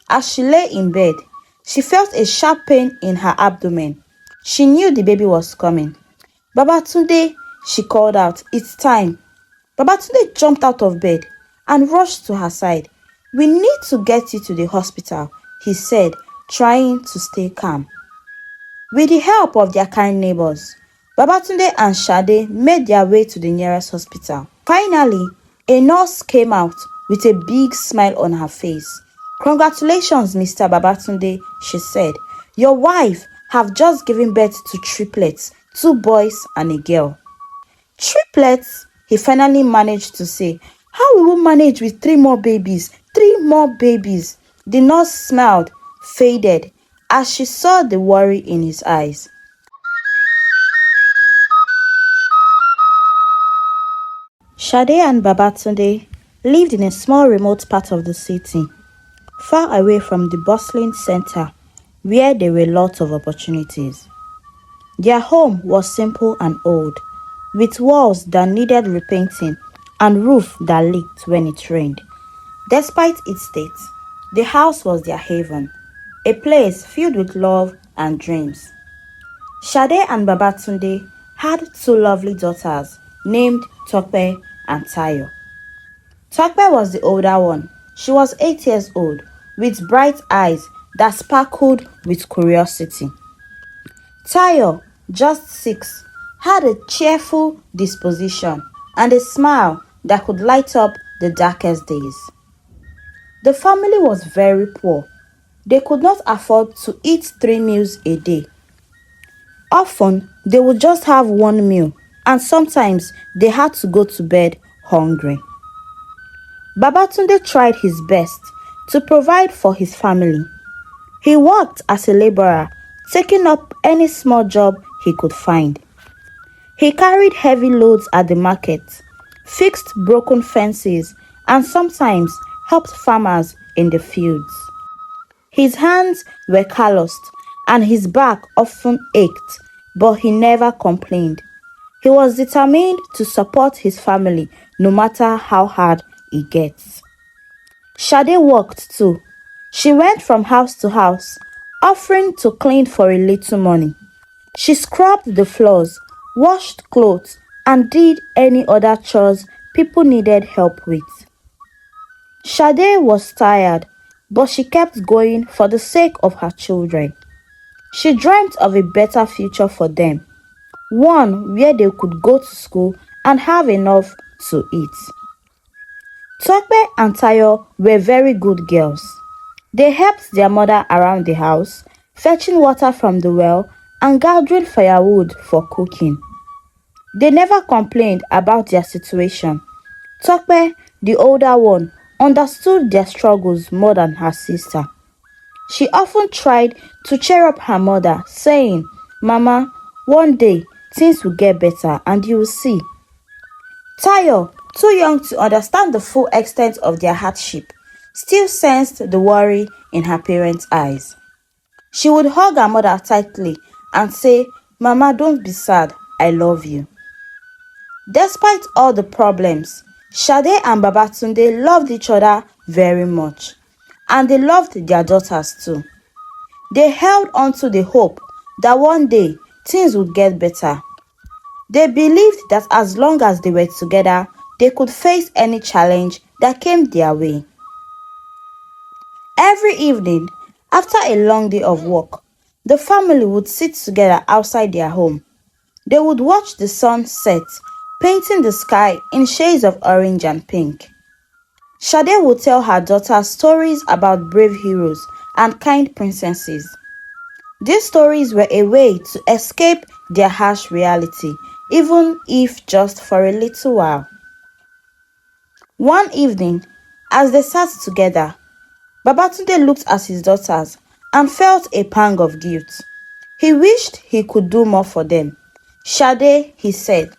As she lay in bed, she felt a sharp pain in her abdomen. She knew the baby was coming. "Babatunde," she called out, "it's time." Babatunde jumped out of bed and rushed to her side. "We need to get you to the hospital," he said, trying to stay calm. With the help of their kind neighbors, Babatunde and Sade made their way to the nearest hospital. Finally, a nurse came out with a big smile on her face. "Congratulations, Mr. Babatunde," she said. "Your wife have just given birth to triplets, 2 boys and a girl." "Triplets?" he finally managed to say. "How will we manage with 3 more babies? 3 more babies." The nurse smiled, faded, as she saw the worry in his eyes. Sade and Babatunde lived in a small remote part of the city, far away from the bustling center where there were lots of opportunities. Their home was simple and old, with walls that needed repainting and roof that leaked when it rained. Despite its state, the house was their haven, a place filled with love and dreams. Sade and Babatunde had 2 lovely daughters named Tope and Tayo. Tope was the older one. She was 8 years old, with bright eyes that sparkled with curiosity. Tayo, just 6, had a cheerful disposition and a smile that could light up the darkest days. The family was very poor. They could not afford to eat 3 meals a day. Often, they would just have 1 meal, and sometimes they had to go to bed hungry. Babatunde tried his best to provide for his family. He worked as a laborer, taking up any small job he could find. He carried heavy loads at the market, fixed broken fences, and sometimes helped farmers in the fields. His hands were calloused and his back often ached, but he never complained. He was determined to support his family no matter how hard it gets. Sade worked too. She went from house to house, offering to clean for a little money. She scrubbed the floors, washed clothes, and did any other chores people needed help with. Sade was tired, but she kept going for the sake of her children. She dreamt of a better future for them, one where they could go to school and have enough to eat. Tope and Tayo were very good girls. They helped their mother around the house, fetching water from the well and gathering firewood for cooking. They never complained about their situation. Tope, the older one, understood their struggles more than her sister. She often tried to cheer up her mother, saying, "Mama, one day things will get better and you will see." Tayo, too young to understand the full extent of their hardship, still sensed the worry in her parents' eyes. She would hug her mother tightly and say, "Mama, don't be sad, I love you." Despite all the problems, Sade and Babatunde loved each other very much, and they loved their daughters too. They held on to the hope that one day things would get better. They believed that as long as they were together, they could face any challenge that came their way. Every evening, after a long day of work, the family would sit together outside their home. They would watch the sun set, painting the sky in shades of orange and pink. Sade would tell her daughters stories about brave heroes and kind princesses. These stories were a way to escape their harsh reality, even if just for a little while. One evening, as they sat together, Babatunde looked at his daughters and felt a pang of guilt. He wished he could do more for them. "Sade," he said,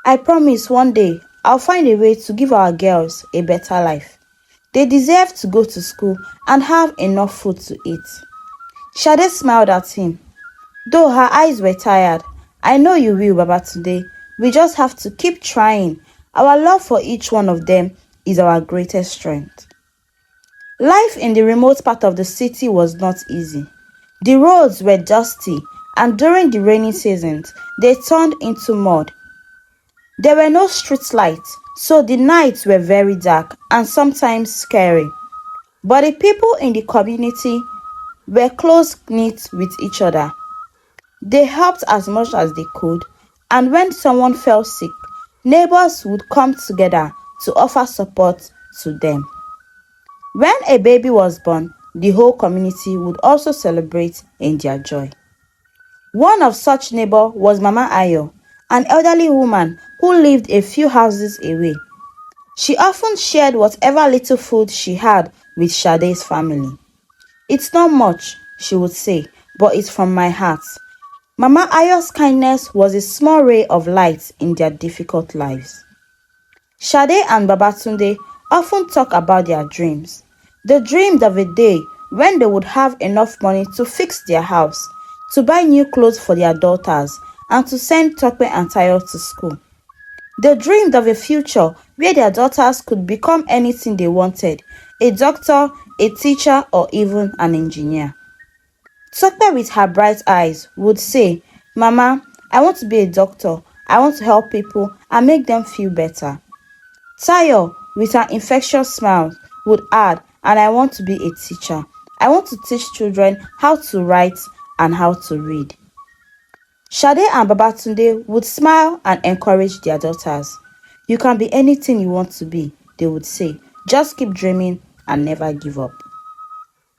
"I promise one day I'll find a way to give our girls a better life. They deserve to go to school and have enough food to eat." Sade smiled at him. Though her eyes were tired, "I know you will, Babatunde. We just have to keep trying. Our love for each one of them is our greatest strength." Life in the remote part of the city was not easy. The roads were dusty, and during the rainy seasons, they turned into mud. There were no street lights, so the nights were very dark and sometimes scary. But the people in the community were close-knit with each other. They helped as much as they could, and when someone fell sick, neighbors would come together to offer support to them. When a baby was born, the whole community would also celebrate in their joy. One of such neighbors was Mama Ayo, an elderly woman who lived a few houses away. She often shared whatever little food she had with Sade's family. "It's not much," she would say, "but it's from my heart." Mama Ayo's kindness was a small ray of light in their difficult lives. Sade and Babatunde often talk about their dreams. They dreamed of a day when they would have enough money to fix their house, to buy new clothes for their daughters, and to send Tope and Tayo to school. They dreamed of a future where their daughters could become anything they wanted: a doctor, a teacher, or even an engineer. Tope, with her bright eyes, would say, "Mama, I want to be a doctor. I want to help people and make them feel better." Tayo, with her infectious smile, would add, "And I want to be a teacher. I want to teach children how to write and how to read." Sade and Babatunde would smile and encourage their daughters. "You can be anything you want to be," they would say. "Just keep dreaming and never give up."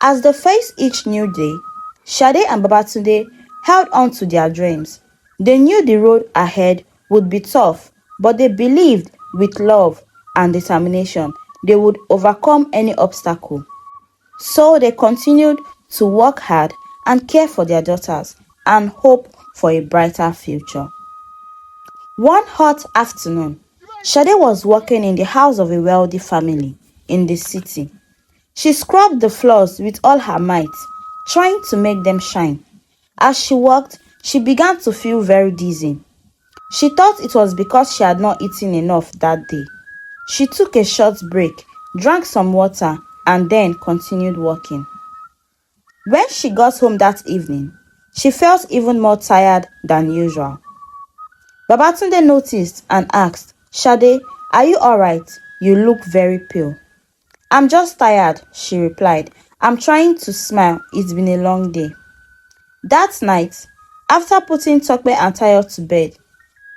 As they faced each new day, Sade and Babatunde held on to their dreams. They knew the road ahead would be tough, but they believed with love and determination they would overcome any obstacle. So they continued to work hard and care for their daughters and hope for a brighter future. One hot afternoon, Sade was working in the house of a wealthy family in the city. She scrubbed the floors with all her might, trying to make them shine. As she worked, she began to feel very dizzy. She thought it was because she had not eaten enough that day. She took a short break, drank some water, and then continued working. When she got home that evening, she felt even more tired than usual. Babatunde noticed and asked, "Sade, are you alright? You look very pale." "I'm just tired," she replied. "I'm trying to smile. It's been a long day." That night, after putting Tope and Tayo to bed,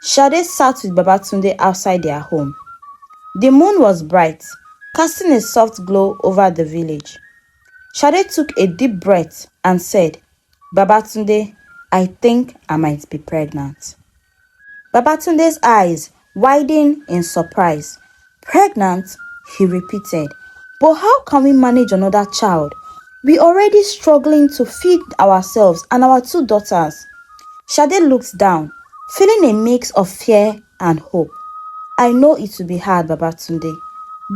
Sade sat with Babatunde outside their home. The moon was bright, casting a soft glow over the village. Sade took a deep breath and said, "Babatunde, I think I might be pregnant." Babatunde's eyes widened in surprise. "Pregnant?" he repeated. "But how can we manage another child? We're already struggling to feed ourselves and our two daughters." Sade looked down, feeling a mix of fear and hope. "I know it will be hard, Babatunde,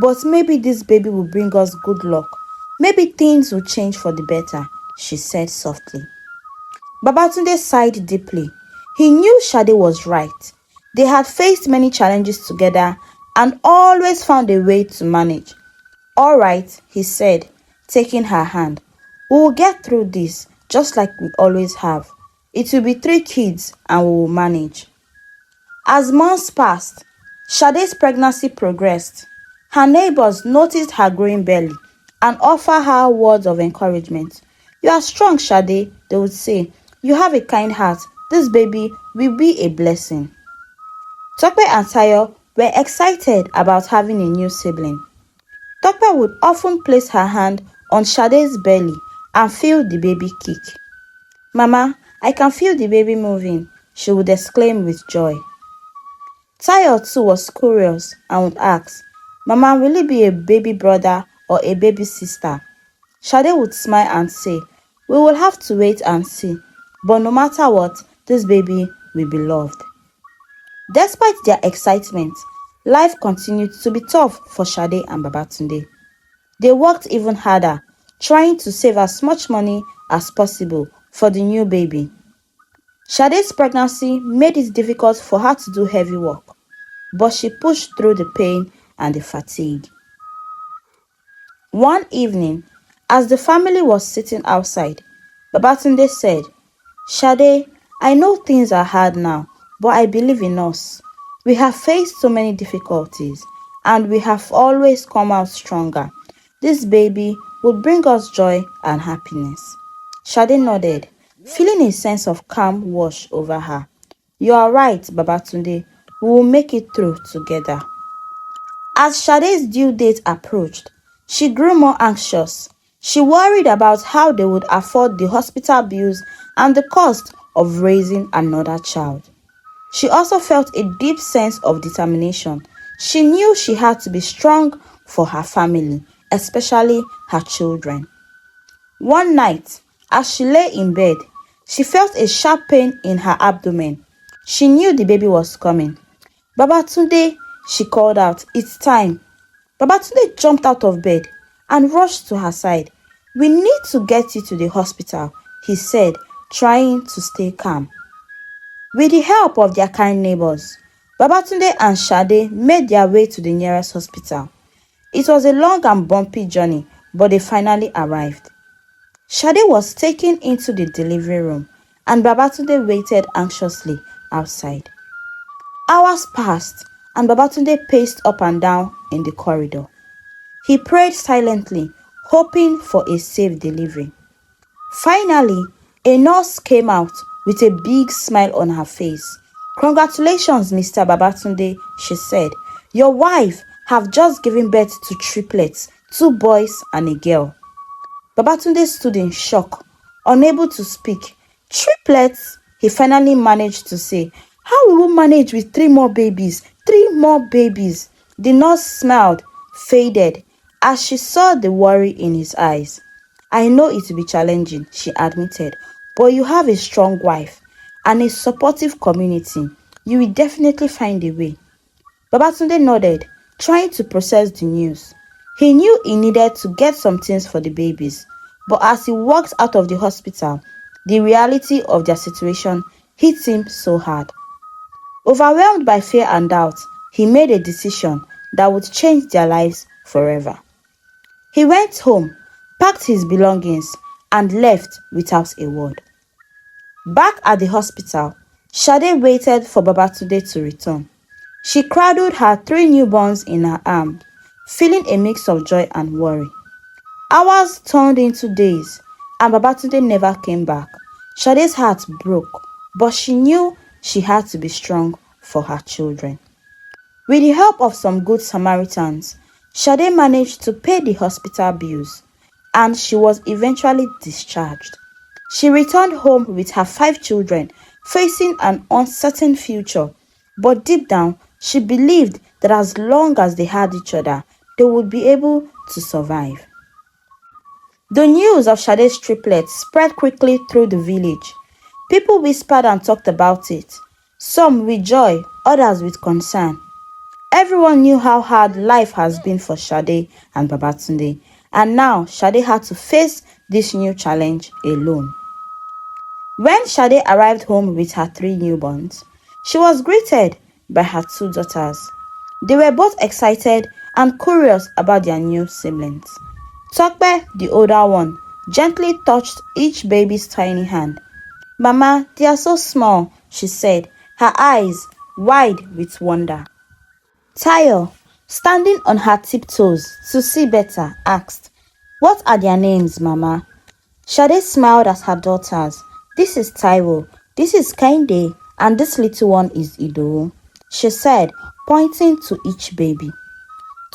but maybe this baby will bring us good luck. Maybe things will change for the better," she said softly. Babatunde sighed deeply. He knew Sade was right. They had faced many challenges together and always found a way to manage. "All right," he said, taking her hand. "We will get through this, just like we always have. It will be 3 kids and we will manage." As months passed, Sade's pregnancy progressed. Her neighbors noticed her growing belly and offered her words of encouragement. "You are strong, Sade," they would say. "You have a kind heart. This baby will be a blessing." Tope and Tayo were excited about having a new sibling. Tope would often place her hand on Sade's belly and feel the baby kick. "Mama, I can feel the baby moving," she would exclaim with joy. Tayo too was curious and would ask, "Mama, will it be a baby brother or a baby sister?" Sade would smile and say, "We will have to wait and see, but no matter what, this baby will be loved." Despite their excitement, life continued to be tough for Sade and Babatunde. They worked even harder, trying to save as much money as possible for the new baby. Sade's pregnancy made it difficult for her to do heavy work, but she pushed through the pain and the fatigue. One evening, as the family was sitting outside, Babatunde said, "Shade, I know things are hard now, but I believe in us. We have faced so many difficulties, and we have always come out stronger. This baby will bring us joy and happiness." Shade nodded, feeling a sense of calm wash over her. "You are right, Babatunde. We will make it through together." As Sade's due date approached, she grew more anxious. She worried about how they would afford the hospital bills and the cost of raising another child. She also felt a deep sense of determination. She knew she had to be strong for her family, especially her children. One night, as she lay in bed, she felt a sharp pain in her abdomen. She knew the baby was coming. "Babatunde," she called out, "it's time." Babatunde jumped out of bed and rushed to her side. "We need to get you to the hospital," he said, trying to stay calm. With the help of their kind neighbors, Babatunde and Shade made their way to the nearest hospital. It was a long and bumpy journey, but they finally arrived. Shade was taken into the delivery room, and Babatunde waited anxiously outside. Hours passed, and Babatunde paced up and down in the corridor. He prayed silently, hoping for a safe delivery. Finally, a nurse came out with a big smile on her face. "Congratulations, Mr. Babatunde," she said. "Your wife have just given birth to triplets, 2 boys and a girl." Babatunde stood in shock, unable to speak. "Triplets?" he finally managed to say. "How will we manage with 3 more babies? 3 more babies?" The nurse smiled, faded, as she saw the worry in his eyes. "I know it will be challenging," she admitted, "but you have a strong wife and a supportive community. You will definitely find a way." Babatunde nodded, trying to process the news. He knew he needed to get some things for the babies, but as he walked out of the hospital, the reality of their situation hit him so hard. Overwhelmed by fear and doubt, he made a decision that would change their lives forever. He went home, packed his belongings, and left without a word. Back at the hospital, Shade waited for Babatunde to return. She cradled her 3 newborns in her arms, feeling a mix of joy and worry. Hours turned into days, and Babatunde never came back. Shade's heart broke, but she knew she had to be strong for her children. With the help of some good Samaritans, Shade managed to pay the hospital bills, and she was eventually discharged. She returned home with her 5 children, facing an uncertain future, but deep down, she believed that as long as they had each other, they would be able to survive. The news of Shade's triplets spread quickly through the village. People whispered and talked about it, some with joy, others with concern. Everyone knew how hard life has been for Shade and Babatunde, and now Shade had to face this new challenge alone. When Shade arrived home with her 3 newborns, she was greeted by her 2 daughters. They were both excited and curious about their new siblings. Tokpe, the older one, gently touched each baby's tiny hand. "Mama, they are so small," she said, her eyes wide with wonder. Tayo, standing on her tiptoes to see better, asked, "What are their names, Mama?" Shade smiled at her daughters. "This is Taiwo, this is Kainde, and this little one is Ido," she said, pointing to each baby.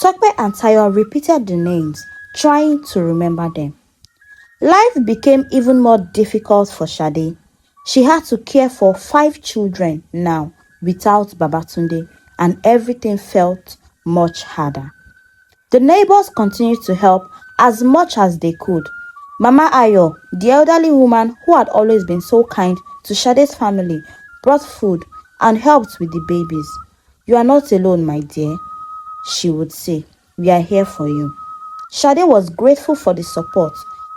Tokpe and Tayo repeated the names, trying to remember them. Life became even more difficult for Shade. She had to care for 5 children now without Babatunde, and everything felt much harder. The neighbors continued to help as much as they could. Mama Ayo, the elderly woman who had always been so kind to Shade's family, brought food and helped with the babies. "You are not alone, my dear," she would say. "We are here for you." Shade was grateful for the support,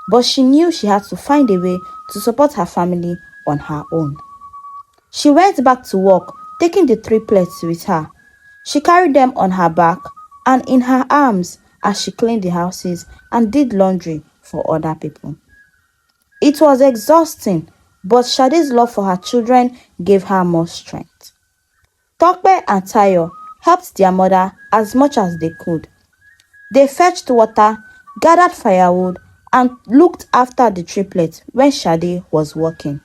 but she knew she had to find a way to support her family on her own. She went back to work, taking the triplets with her. She carried them on her back and in her arms as she cleaned the houses and did laundry for other people. It was exhausting, but Sade's love for her children gave her more strength. Tope and Tayo helped their mother as much as they could. They fetched water, gathered firewood, and looked after the triplets when Sade was working.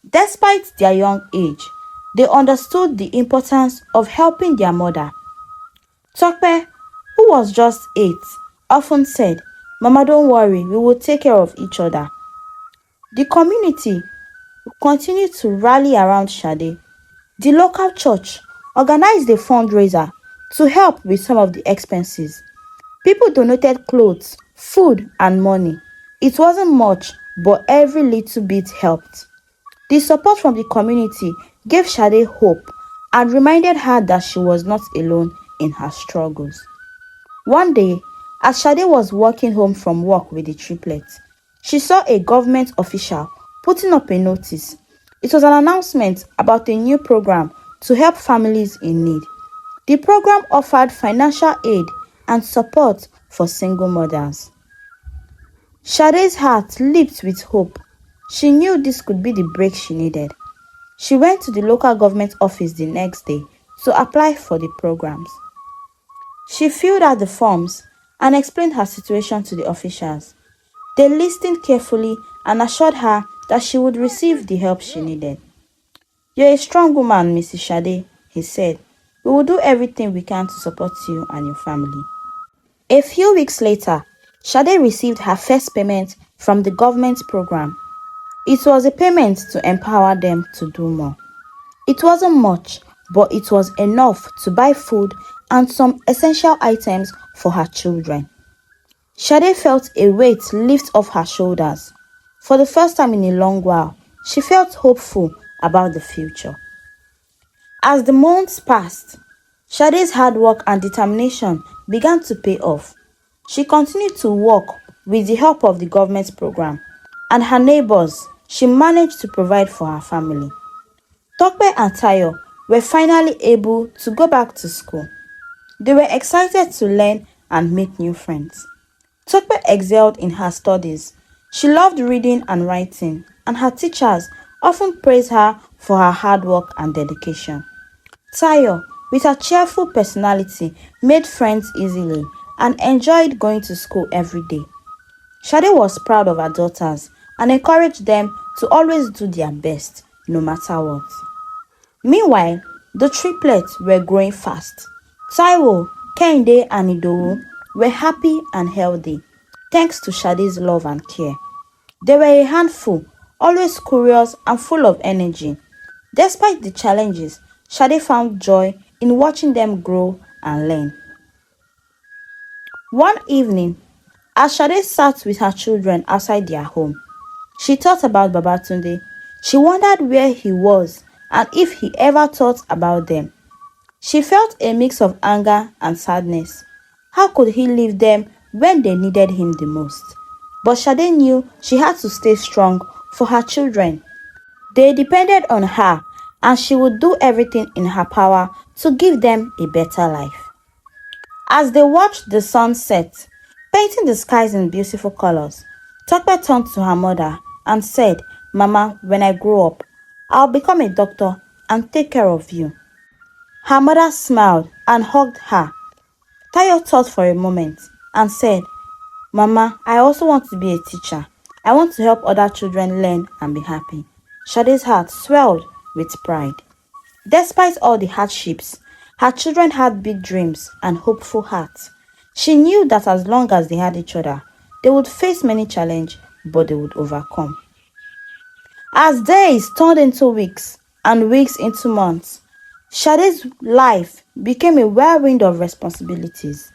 Despite their young age, they understood the importance of helping their mother. Tope, who was just 8, often said, "Mama, don't worry, we will take care of each other." The community continued to rally around Sade. The local church organized a fundraiser to help with some of the expenses. People donated clothes, food, and money. It wasn't much, but every little bit helped. The support from the community gave Sade hope and reminded her that she was not alone in her struggles. One day, as Sade was walking home from work with the triplets, she saw a government official putting up a notice. It was an announcement about a new program to help families in need. The program offered financial aid and support for single mothers. Sade's heart leaped with hope. She knew this could be the break she needed. She went to the local government office the next day to apply for the programs. She filled out the forms and explained her situation to the officials. They listened carefully and assured her that she would receive the help she needed. "You're a strong woman, Mrs. Sade," he said. "We will do everything we can to support you and your family." A few weeks later, Sade received her first payment from the government program. It was a payment to empower them to do more. It wasn't much, but it was enough to buy food and some essential items for her children. Sade felt a weight lift off her shoulders. For the first time in a long while, she felt hopeful about the future. As the months passed, Sade's hard work and determination began to pay off. She continued to work with the help of the government program and her neighbors. She managed to provide for her family. Tope and Tayo were finally able to go back to school. They were excited to learn and make new friends. Tope excelled in her studies. She loved reading and writing, and her teachers often praised her for her hard work and dedication. Tayo, with her cheerful personality, made friends easily and enjoyed going to school every day. Sade was proud of her daughters and encouraged them to always do their best, no matter what. Meanwhile, the triplets were growing fast. Taiwo, Kehinde, and Idowu were happy and healthy, thanks to Sade's love and care. They were a handful, always curious and full of energy. Despite the challenges, Sade found joy in watching them grow and learn. One evening, as Sade sat with her children outside their home, she thought about Babatunde. She wondered where he was and if he ever thought about them. She felt a mix of anger and sadness. How could he leave them when they needed him the most? But Sade knew she had to stay strong for her children. They depended on her, and she would do everything in her power to give them a better life. As they watched the sun set, painting the skies in beautiful colors, Tope turned to her mother and said, "Mama, when I grow up, I'll become a doctor and take care of you." Her mother smiled and hugged her. Tayo thought for a moment and said, "Mama, I also want to be a teacher. I want to help other children learn and be happy." Sade's heart swelled with pride. Despite all the hardships, her children had big dreams and hopeful hearts. She knew that as long as they had each other, they would face many challenges, but they would overcome. As days turned into weeks and weeks into months, Sade's life became a whirlwind of responsibilities.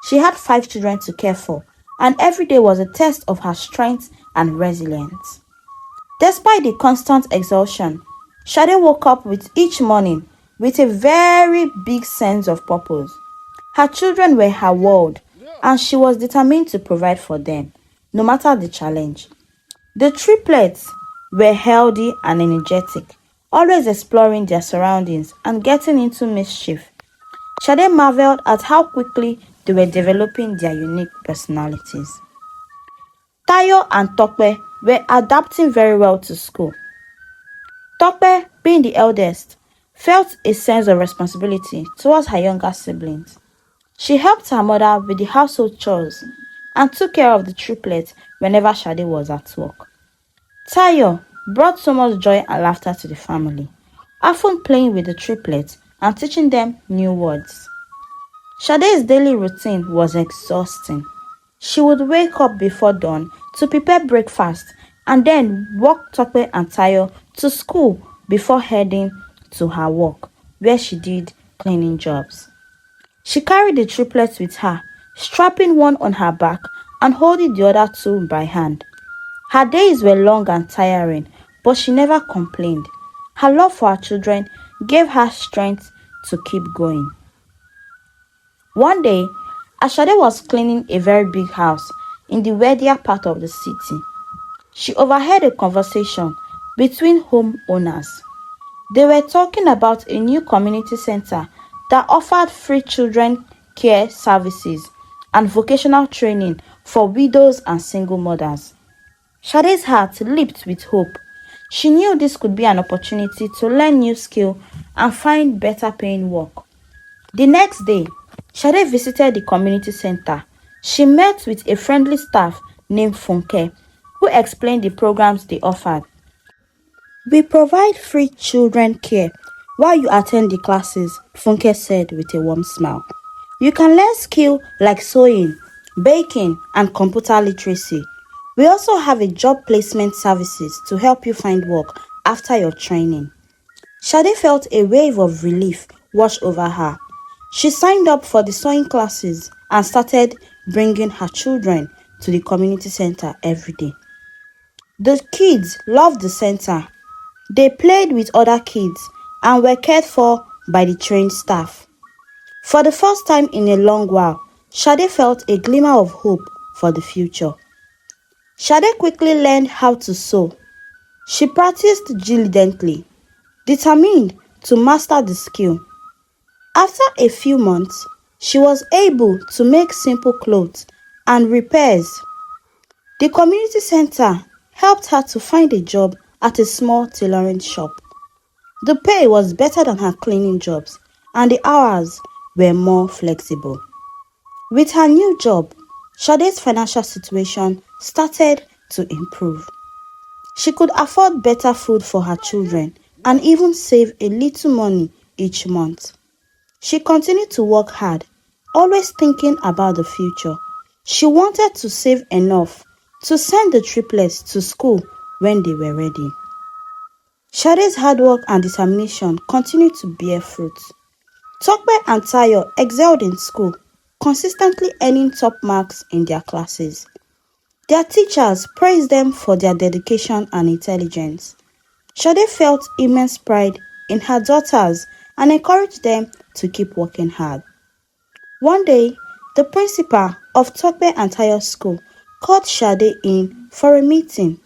She had 5 children to care for, and every day was a test of her strength and resilience. Despite the constant exhaustion, Sade woke up with each morning with a very big sense of purpose. Her children were her world, and she was determined to provide for them, no matter the challenge. The triplets were healthy and energetic, always exploring their surroundings and getting into mischief. Sade marveled at how quickly they were developing their unique personalities. Tayo and Tope were adapting very well to school. Tope, being the eldest, felt a sense of responsibility towards her younger siblings. She helped her mother with the household chores and took care of the triplets whenever Shade was at work. Tayo brought so much joy and laughter to the family, often playing with the triplets and teaching them new words. Shade's daily routine was exhausting. She would wake up before dawn to prepare breakfast and then walk Tope and Tayo to school before heading to her work, where she did cleaning jobs. She carried the triplets with her, strapping one on her back and holding the other two by hand. Her days were long and tiring, but she never complained. Her love for her children gave her strength to keep going. One day, Ashade was cleaning a very big house in the wealthier part of the city. She overheard a conversation between homeowners. They were talking about a new community center that offered free children care services and vocational training for widows and single mothers. Shade's heart leaped with hope. She knew this could be an opportunity to learn new skills and find better paying work. The next day, Shade visited the community center. She met with a friendly staff named Funke, who explained the programs they offered. "We provide free children care while you attend the classes," Funke said with a warm smile. "You can learn skills like sewing, baking, and computer literacy. We also have a job placement services to help you find work after your training." Shade felt a wave of relief wash over her. She signed up for the sewing classes and started bringing her children to the community center every day. The kids loved the center. They played with other kids and were cared for by the trained staff. For the first time in a long while, Shade felt a glimmer of hope for the future. Shade quickly learned how to sew. She practiced diligently, determined to master the skill. After a few months, she was able to make simple clothes and repairs. The community center helped her to find a job at a small tailoring shop. The pay was better than her cleaning jobs, and the hours were more flexible. With her new job, Shade's financial situation started to improve. She could afford better food for her children and even save a little money each month. She continued to work hard, always thinking about the future. She wanted to save enough to send the triplets to school when they were ready. Shade's hard work and determination continued to bear fruit. Tope and Tayo excelled in school, consistently earning top marks in their classes. Their teachers praised them for their dedication and intelligence. Shade felt immense pride in her daughters and encouraged them to keep working hard. One day, the principal of Tope and Tayo's school called Shade in for a meeting.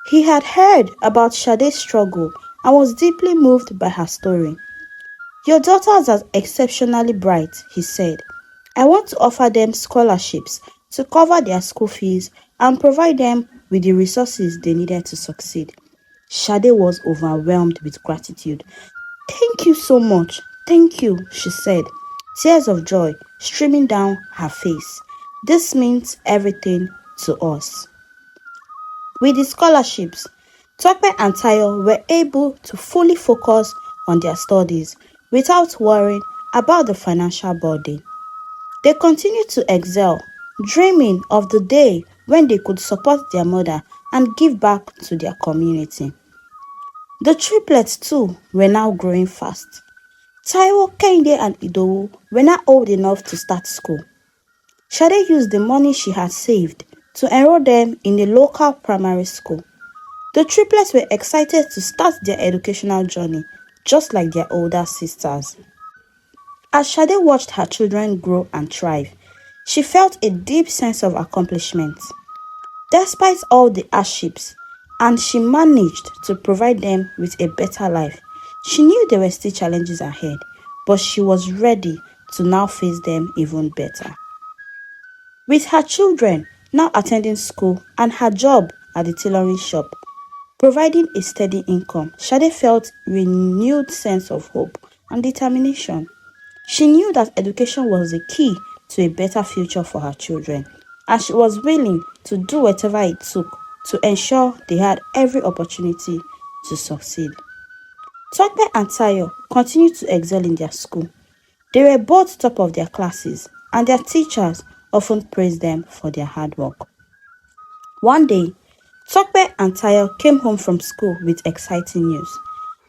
He had heard about Shade's struggle and was deeply moved by her story. "Your daughters are exceptionally bright," he said. "I want to offer them scholarships to cover their school fees and provide them with the resources they needed to succeed." Shade was overwhelmed with gratitude. "Thank you so much. Thank you," she said, tears of joy streaming down her face. "This means everything to us." With the scholarships, Tope and Tayo were able to fully focus on their studies without worrying about the financial burden. They continued to excel, dreaming of the day when they could support their mother and give back to their community. The triplets too were now growing fast. Taiwo, Kehinde and Idowu were now old enough to start school. Shade used the money she had saved to enroll them in a local primary school. The triplets were excited to start their educational journey, just like their older sisters. As Shade watched her children grow and thrive, she felt a deep sense of accomplishment. Despite all the hardships, and she managed to provide them with a better life. She knew there were still challenges ahead, but she was ready to now face them even better. With her children now attending school and her job at the tailoring shop, providing a steady income, Shade felt renewed sense of hope and determination. She knew that education was the key to a better future for her children, and she was willing to do whatever it took to ensure they had every opportunity to succeed. Tokbe and Tayo continued to excel in their school. They were both top of their classes, and their teachers often praised them for their hard work. One day, Tokbe and Tayo came home from school with exciting news.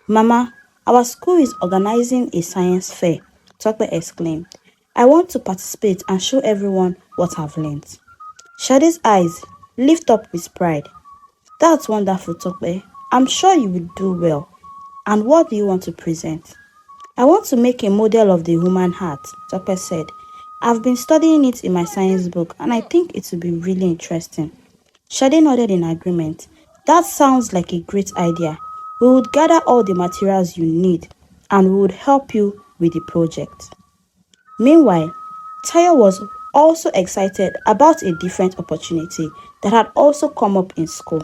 "Mama, our school is organizing a science fair," Tokbe exclaimed. "I want to participate and show everyone what I've learned." Shade's eyes lit up with pride. "That's wonderful, Tokbe. I'm sure you will do well. And what do you want to present?" "I want to make a model of the human heart," Tokbe said. "I've been studying it in my science book and I think it will be really interesting." Shade nodded in agreement. "That sounds like a great idea. We would gather all the materials you need and we would help you with the project." Meanwhile, Tayo was also excited about a different opportunity that had also come up in school.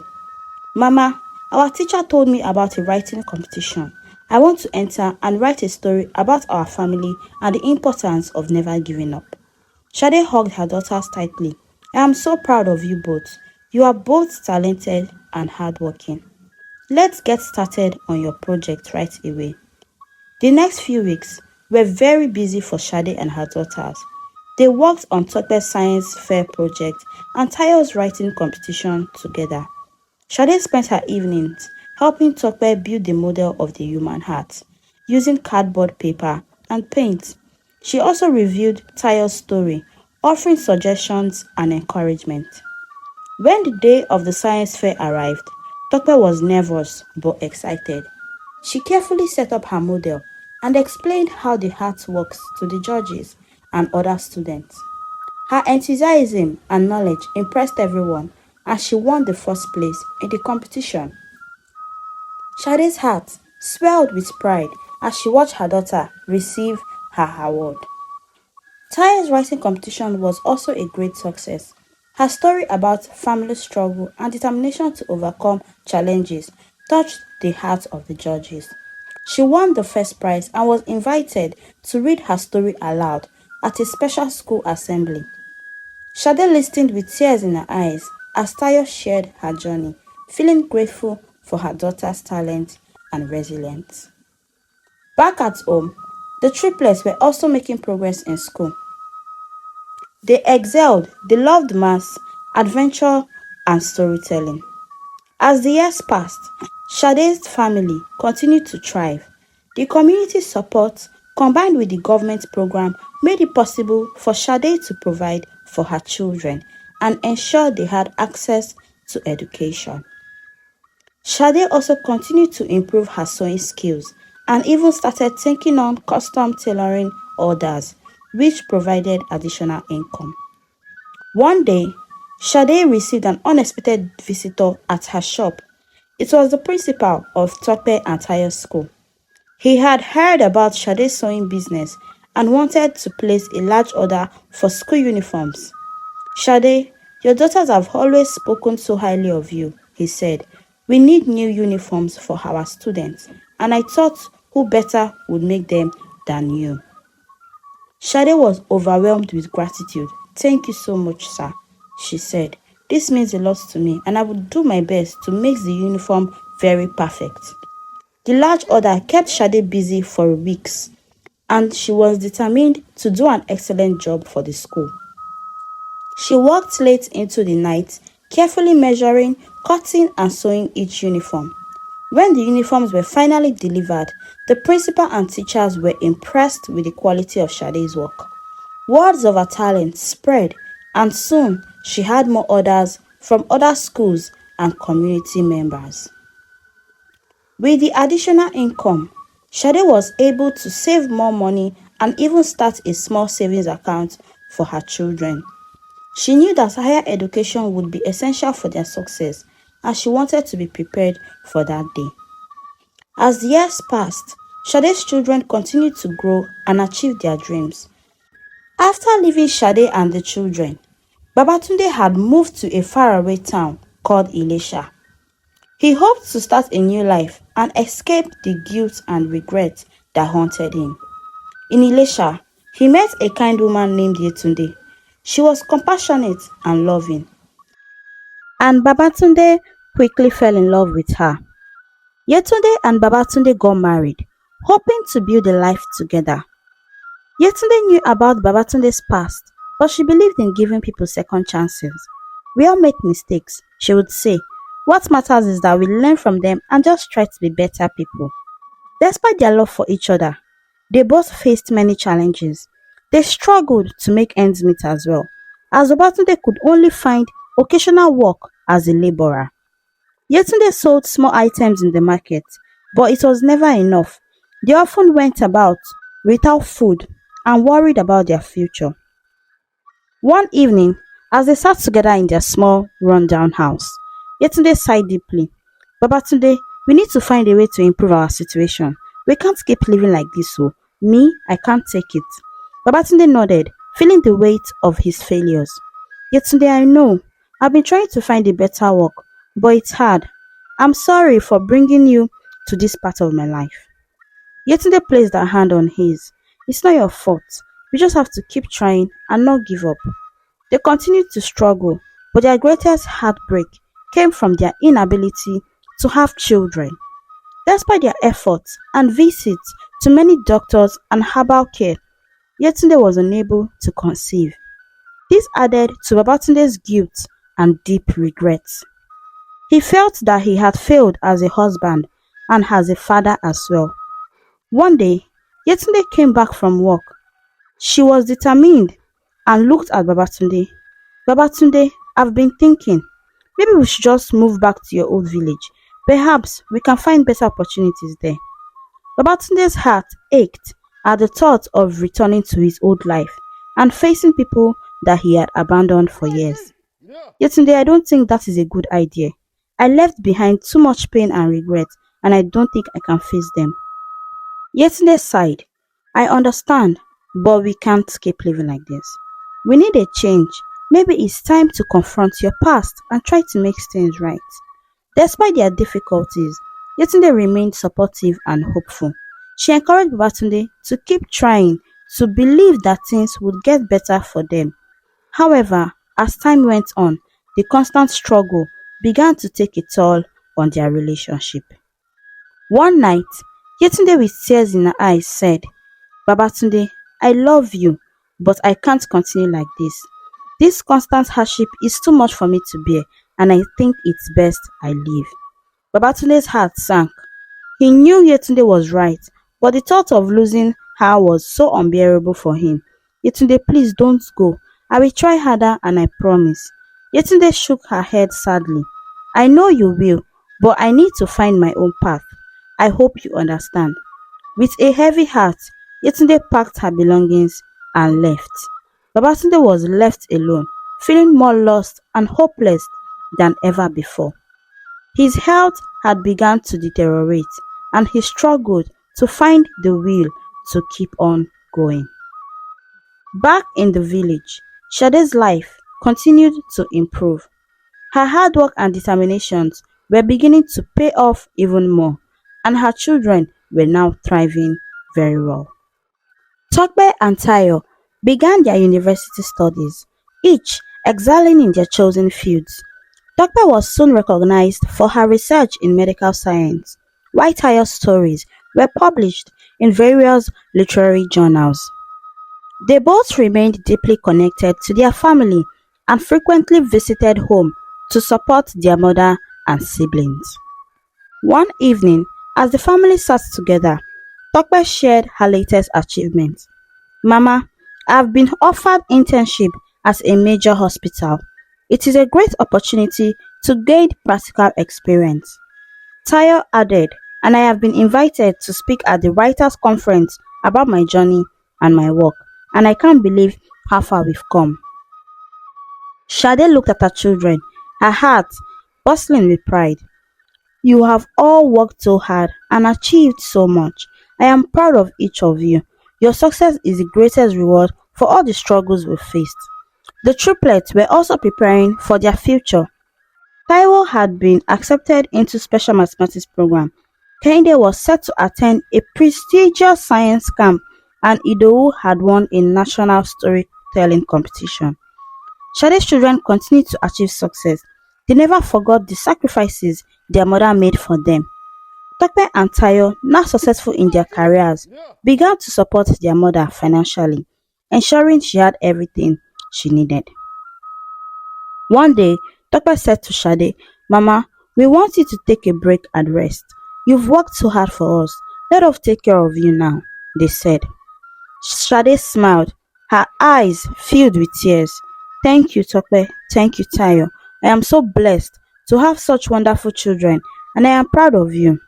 "Mama, our teacher told me about a writing competition. I want to enter and write a story about our family and the importance of never giving up." Shade hugged her daughters tightly. "I am so proud of you both. You are both talented and hardworking. Let's get started on your project right away." The next few weeks were very busy for Shade and her daughters. They worked on Tokbe's science fair project and Tayo's writing competition together. Shade spent her evenings helping Tokbe build the model of the human heart, using cardboard paper and paint. She also reviewed Tayo's story, offering suggestions and encouragement. When the day of the science fair arrived, Tokbe was nervous but excited. She carefully set up her model and explained how the heart works to the judges and other students. Her enthusiasm and knowledge impressed everyone, and she won the first place in the competition. Shade's heart swelled with pride as she watched her daughter receive her award. Taya's writing competition was also a great success. Her story about family struggle and determination to overcome challenges touched the hearts of the judges. She won the first prize and was invited to read her story aloud at a special school assembly. Shade listened with tears in her eyes as Tayo shared her journey, feeling grateful for her daughter's talent and resilience. Back at home, the triplets were also making progress in school. They excelled, they loved maths, adventure, and storytelling. As the years passed, Shade's family continued to thrive. The community support, combined with the government program, made it possible for Shade to provide for her children and ensure they had access to education. Shade also continued to improve her sewing skills and even started taking on custom tailoring orders, which provided additional income. One day, Shade received an unexpected visitor at her shop. It was the principal of Tope and Tayo School. He had heard about Shade's sewing business and wanted to place a large order for school uniforms. "Shade, your daughters have always spoken so highly of you," he said. "We need new uniforms for our students, and I thought who better would make them than you." Shade was overwhelmed with gratitude. "Thank you so much, sir," she said. "This means a lot to me, and I will do my best to make the uniform very perfect." The large order kept Shade busy for weeks, and she was determined to do an excellent job for the school. She worked late into the night, carefully measuring, cutting, and sewing each uniform. When the uniforms were finally delivered, the principal and teachers were impressed with the quality of Shade's work. Words of her talent spread, and soon she had more orders from other schools and community members. With the additional income, Shade was able to save more money and even start a small savings account for her children. She knew that higher education would be essential for their success, and she wanted to be prepared for that day. As the years passed, Shade's children continued to grow and achieve their dreams. After leaving Sade and the children, Babatunde had moved to a faraway town called Ilesha. He hoped to start a new life and escape the guilt and regret that haunted him. In Ilesha, he met a kind woman named Yetunde. She was compassionate and loving, and Babatunde quickly fell in love with her. Yetunde and Babatunde got married, hoping to build a life together. Yetunde knew about Babatunde's past, but she believed in giving people second chances. We all make mistakes, she would say. What matters is that we learn from them and just try to be better people. Despite their love for each other, they both faced many challenges. They struggled to make ends meet as well, as Babatunde could only find occasional work as a laborer. Yetunde sold small items in the market, but it was never enough. They often went about without food and worried about their future. One evening, as they sat together in their small, run-down house, Yetunde sighed deeply. Babatunde, we need to find a way to improve our situation. We can't keep living like this, so me, I can't take it. Babatunde nodded, feeling the weight of his failures. Yetunde, I know. I've been trying to find a better work, but it's hard. I'm sorry for bringing you to this part of my life. Yetunde placed her hand on his. It's not your fault. We just have to keep trying and not give up. They continued to struggle, but their greatest heartbreak came from their inability to have children. Despite their efforts and visits to many doctors and herbal care, Yetunde was unable to conceive. This added to Babatunde's guilt and deep regrets. He felt that he had failed as a husband and as a father as well. One day, Yetunde came back from work. She was determined and looked at Babatunde. Babatunde, I've been thinking, maybe we should just move back to your old village. Perhaps we can find better opportunities there. Babatunde's heart ached at the thought of returning to his old life and facing people that he had abandoned for years. Yetunde, I don't think that is a good idea. I left behind too much pain and regret, and I don't think I can face them. Yetunde sighed. I understand, but we can't keep living like this. We need a change. Maybe it's time to confront your past and try to make things right. Despite their difficulties, Yetunde remained supportive and hopeful. She encouraged Babatunde to keep trying, to believe that things would get better for them. However, as time went on, the constant struggle began to take a toll on their relationship. One night, Yetunde with tears in her eyes said, Babatunde, I love you, but I can't continue like this. This constant hardship is too much for me to bear, and I think it's best I leave. Babatunde's heart sank. He knew Yetunde was right, but the thought of losing her was so unbearable for him. Yetunde, please don't go. I will try harder and I promise. Yetunde shook her head sadly. I know you will, but I need to find my own path. I hope you understand. With a heavy heart, Yetunde packed her belongings and left. Babatunde was left alone, feeling more lost and hopeless than ever before. His health had begun to deteriorate, and he struggled to find the will to keep on going. Back in the village, Shade's life continued to improve. Her hard work and determinations were beginning to pay off even more, and her children were now thriving very well. Tokbe and Tayo began their university studies, each excelling in their chosen fields. Tokbe was soon recognized for her research in medical science, while Tayo's stories were published in various literary journals. They both remained deeply connected to their family and frequently visited home to support their mother and siblings. One evening, as the family sat together, Tokbe shared her latest achievement. Mama, I've been offered internship at a major hospital. It is a great opportunity to gain practical experience. Tayo added, and I have been invited to speak at the writers' conference about my journey and my work, and I can't believe how far we've come. Shade looked at her children, her heart bustling with pride. You have all worked so hard and achieved so much. I am proud of each of you. Your success is the greatest reward for all the struggles we faced. The triplets were also preparing for their future. Taiwo had been accepted into special mathematics program. Kehinde was set to attend a prestigious science camp, and Idowu had won a national storytelling competition. Sade's children continued to achieve success. They never forgot the sacrifices their mother made for them. Tope and Tayo, now successful in their careers, began to support their mother financially, ensuring she had everything she needed. One day, Tope said to Sade, "Mama, we want you to take a break and rest. You've worked so hard for us. Let us take care of you now," they said. Sade smiled, her eyes filled with tears. "Thank you, Tope. Thank you, Tayo. I am so blessed to have such wonderful children, and I am proud of you."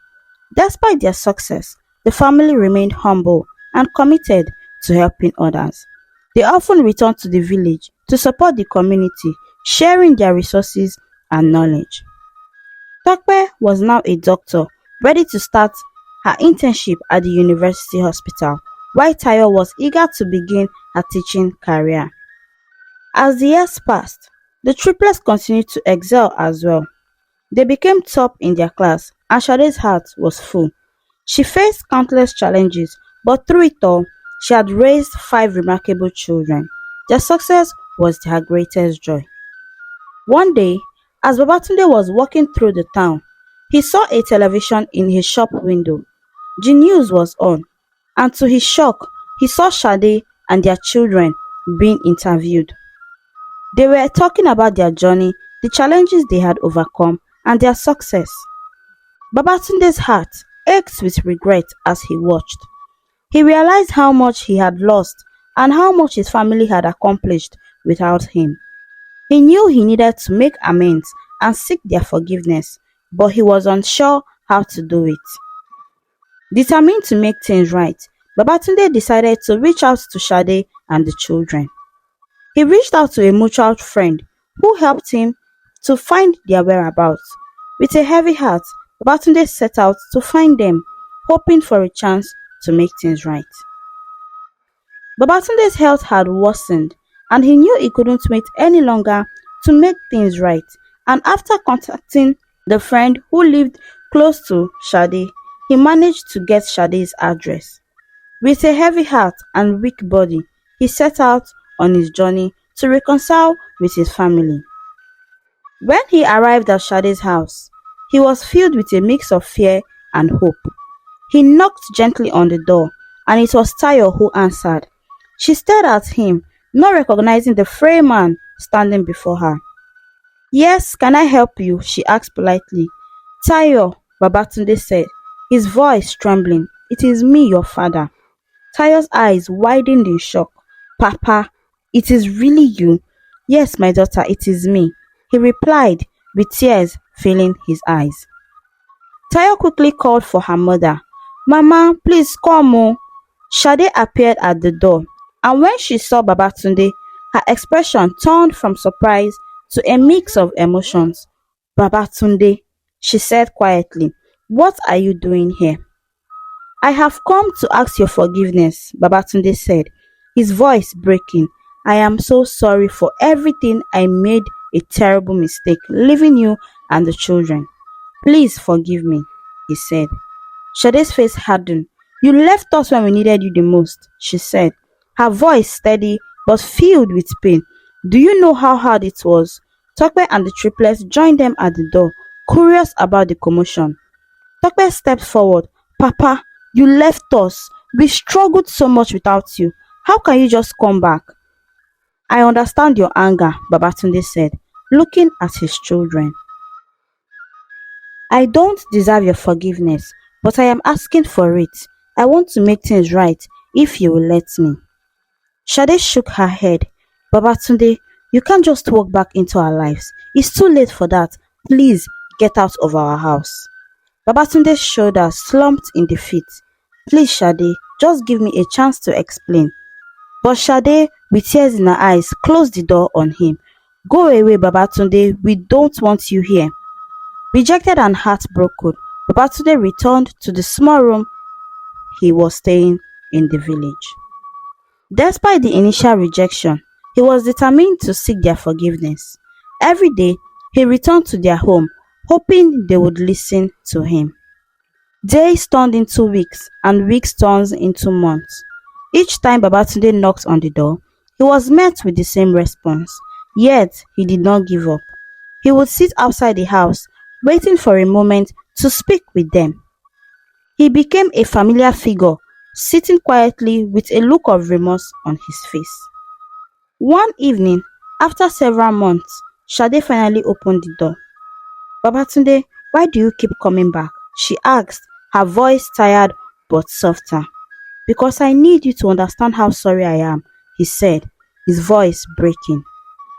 Despite their success, the family remained humble and committed to helping others. They often returned to the village to support the community, sharing their resources and knowledge. Tope was now a doctor, ready to start her internship at the university hospital, while Tayo was eager to begin her teaching career. As the years passed, the triplets continued to excel as well. They became top in their class, and Sade's heart was full. She faced countless challenges, but through it all, she had raised five remarkable children. Their success was her greatest joy. One day, as Babatunde was walking through the town, he saw a television in his shop window. The news was on, and to his shock, he saw Sade and their children being interviewed. They were talking about their journey, the challenges they had overcome, and their success. Babatunde's heart ached with regret as he watched. He realized how much he had lost and how much his family had accomplished without him. He knew he needed to make amends and seek their forgiveness, but he was unsure how to do it. Determined to make things right, Babatunde decided to reach out to Sade and the children. He reached out to a mutual friend who helped him to find their whereabouts. With a heavy heart, Babatunde set out to find them, hoping for a chance to make things right. Babatunde's health had worsened, and he knew he couldn't wait any longer to make things right. And after contacting the friend who lived close to Sade, he managed to get Sade's address. With a heavy heart and weak body, he set out on his journey to reconcile with his family. When he arrived at Sade's house, he was filled with a mix of fear and hope. He knocked gently on the door, and it was Tayo who answered. She stared at him, not recognizing the frail man standing before her. "Yes, can I help you?" she asked politely. "Tayo," Babatunde said, his voice trembling. "It is me, your father." Tayo's eyes widened in shock. "Papa, it is really you?" "Yes, my daughter, it is me," he replied, with tears filling his eyes. Tayo quickly called for her mother. "Mama, please come oh." Sade appeared at the door, and when she saw Babatunde, her expression turned from surprise to a mix of emotions. "Babatunde," she said quietly, "what are you doing here?" "I have come to ask your forgiveness," Babatunde said, his voice breaking. "I am so sorry for everything. I made a terrible mistake, leaving you and the children. Please forgive me," he said. Sade's face hardened. "You left us when we needed you the most," she said, her voice steady but filled with pain. "Do you know how hard it was?" Tope and the triplets joined them at the door, curious about the commotion. Tope stepped forward. "Papa, you left us. We struggled so much without you. How can you just come back?" "I understand your anger," Babatunde said, looking at his children. "I don't deserve your forgiveness, but I am asking for it. I want to make things right if you will let me." Sade shook her head. "Babatunde, you can't just walk back into our lives. It's too late for that. Please get out of our house." Babatunde's shoulders slumped in defeat. "Please, Sade, just give me a chance to explain." But Sade, with tears in her eyes, closed the door on him. "Go away, Babatunde. We don't want you here." Rejected and heartbroken, Babatunde returned to the small room he was staying in the village. Despite the initial rejection, he was determined to seek their forgiveness. Every day, he returned to their home, hoping they would listen to him. Days turned into weeks, and weeks turned into months. Each time Babatunde knocked on the door, he was met with the same response. Yet, he did not give up. He would sit outside the house, waiting for a moment to speak with them. He became a familiar figure, sitting quietly with a look of remorse on his face. One evening, after several months, Shade finally opened the door. Babatunde, why do you keep coming back? She asked, her voice tired but softer. Because I need you to understand how sorry I am, he said, his voice breaking.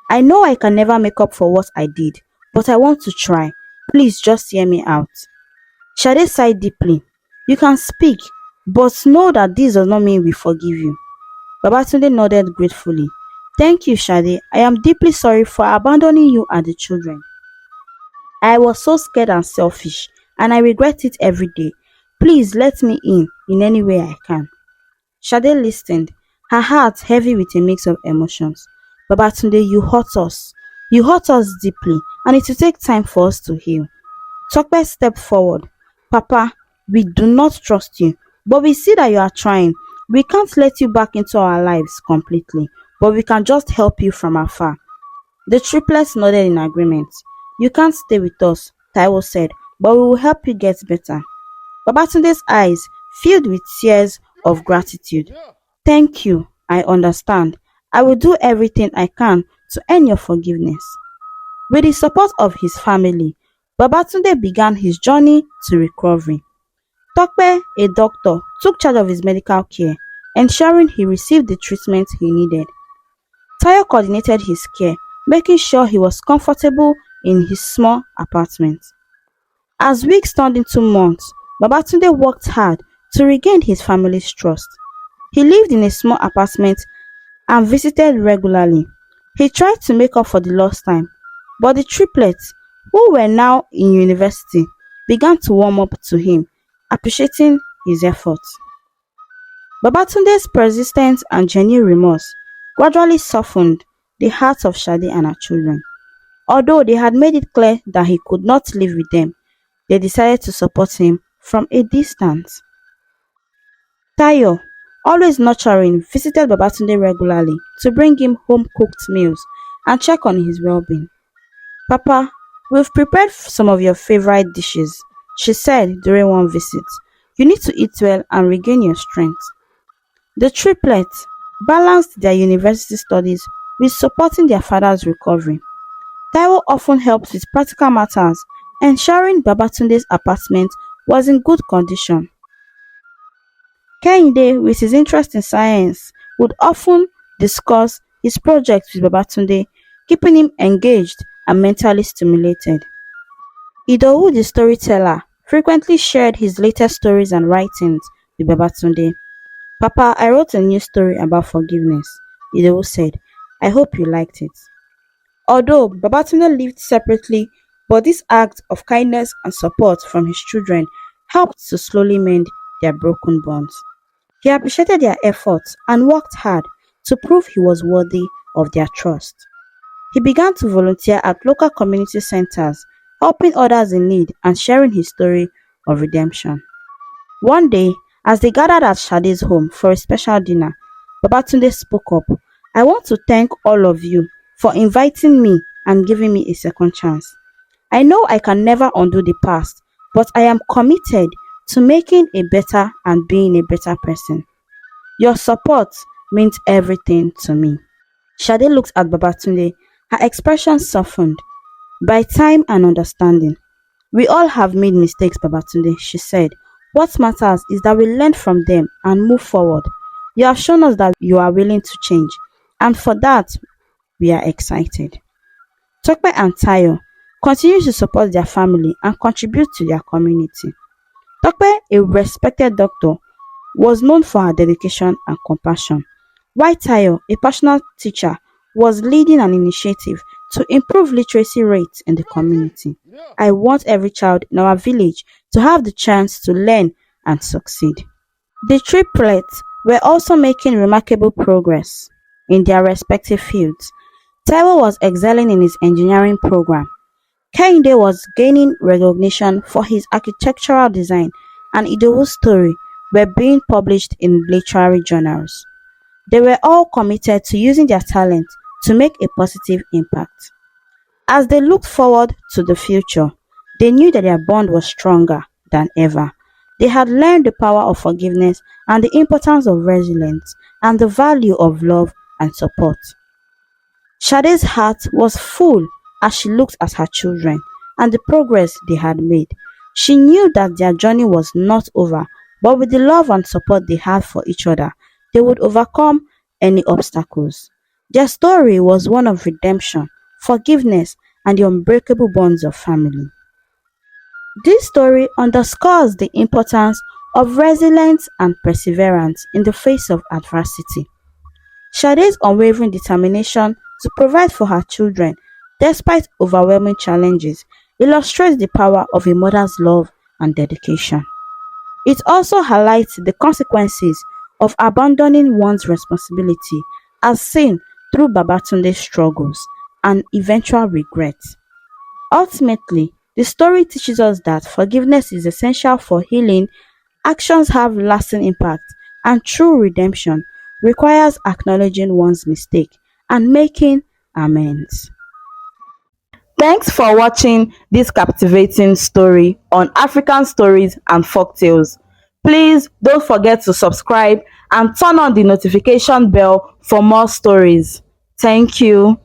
I know I can never make up for what I did, but I want to try. Please just hear me out. Shade sighed deeply. You can speak, but know that this does not mean we forgive you. Babatunde nodded gratefully. Thank you, Shade. I am deeply sorry for abandoning you and the children. I was so scared and selfish, and I regret it every day. Please let me in any way I can. Shade listened, her heart heavy with a mix of emotions. Babatunde, you hurt us. You hurt us deeply, and it will take time for us to heal. Tokpe stepped forward. Papa, we do not trust you, but we see that you are trying. We can't let you back into our lives completely, but we can just help you from afar. The triplets nodded in agreement. You can't stay with us, Taiwo said, but we will help you get better. Babatunde's eyes filled with tears of gratitude. Thank you, I understand. I will do everything I can to earn your forgiveness. With the support of his family, Babatunde began his journey to recovery. Tokpe, a doctor, took charge of his medical care, ensuring he received the treatment he needed. Tayo coordinated his care, making sure he was comfortable in his small apartment. As weeks turned into months, Babatunde worked hard to regain his family's trust. He lived in a small apartment and visited regularly. He tried to make up for the lost time, but the triplets, who were now in university, began to warm up to him, appreciating his efforts. Babatunde's persistence and genuine remorse gradually softened the hearts of Shade and her children. Although they had made it clear that he could not live with them, they decided to support him from a distance. Tayo, always nurturing, visited Babatunde regularly to bring him home cooked meals and check on his well being. Papa, we've prepared some of your favorite dishes, she said during one visit. You need to eat well and regain your strength. The triplets balanced their university studies with supporting their father's recovery. Taiwo often helped with practical matters, ensuring Babatunde's apartment was in good condition. Kehinde, with his interest in science, would often discuss his projects with Babatunde, keeping him engaged and mentally stimulated. Idowu, the storyteller, frequently shared his latest stories and writings with Babatunde. Papa, I wrote a new story about forgiveness, Idowu said. I hope you liked it. Although Babatunde lived separately, but this act of kindness and support from his children helped to slowly mend their broken bonds. He appreciated their efforts and worked hard to prove he was worthy of their trust. He began to volunteer at local community centers, helping others in need and sharing his story of redemption. One day, as they gathered at Shade's home for a special dinner, Babatunde spoke up. I want to thank all of you for inviting me and giving me a second chance. I know I can never undo the past, but I am committed to making a better and being a better person. Your support means everything to me. Shade looked at Babatunde, her expression softened by time and understanding. We all have made mistakes, Babatunde, she said. What matters is that we learn from them and move forward. You have shown us that you are willing to change, and for that, we are excited. Tokpe and Tayo continue to support their family and contribute to their community. Tokpe, a respected doctor, was known for her dedication and compassion, while Tayo, a passionate teacher, was leading an initiative to improve literacy rates in the community. I want every child in our village to have the chance to learn and succeed. The triplets were also making remarkable progress in their respective fields. Taiwo was excelling in his engineering program. Kehinde was gaining recognition for his architectural design, and Idowu's story were being published in literary journals. They were all committed to using their talent to make a positive impact. As they looked forward to the future, they knew that their bond was stronger than ever. They had learned the power of forgiveness and the importance of resilience and the value of love and support. Sade's heart was full as she looked at her children and the progress they had made. She knew that their journey was not over, but with the love and support they had for each other, they would overcome any obstacles. Their story was one of redemption, forgiveness, and the unbreakable bonds of family. This story underscores the importance of resilience and perseverance in the face of adversity. Sade's unwavering determination to provide for her children despite overwhelming challenges illustrates the power of a mother's love and dedication. It also highlights the consequences of abandoning one's responsibility as seen through Babatunde's struggles and eventual regret. Ultimately, the story teaches us that forgiveness is essential for healing, actions have lasting impact, and true redemption requires acknowledging one's mistake and making amends. Thanks for watching this captivating story on African stories and folktales. Please don't forget to subscribe and turn on the notification bell for more stories. Thank you.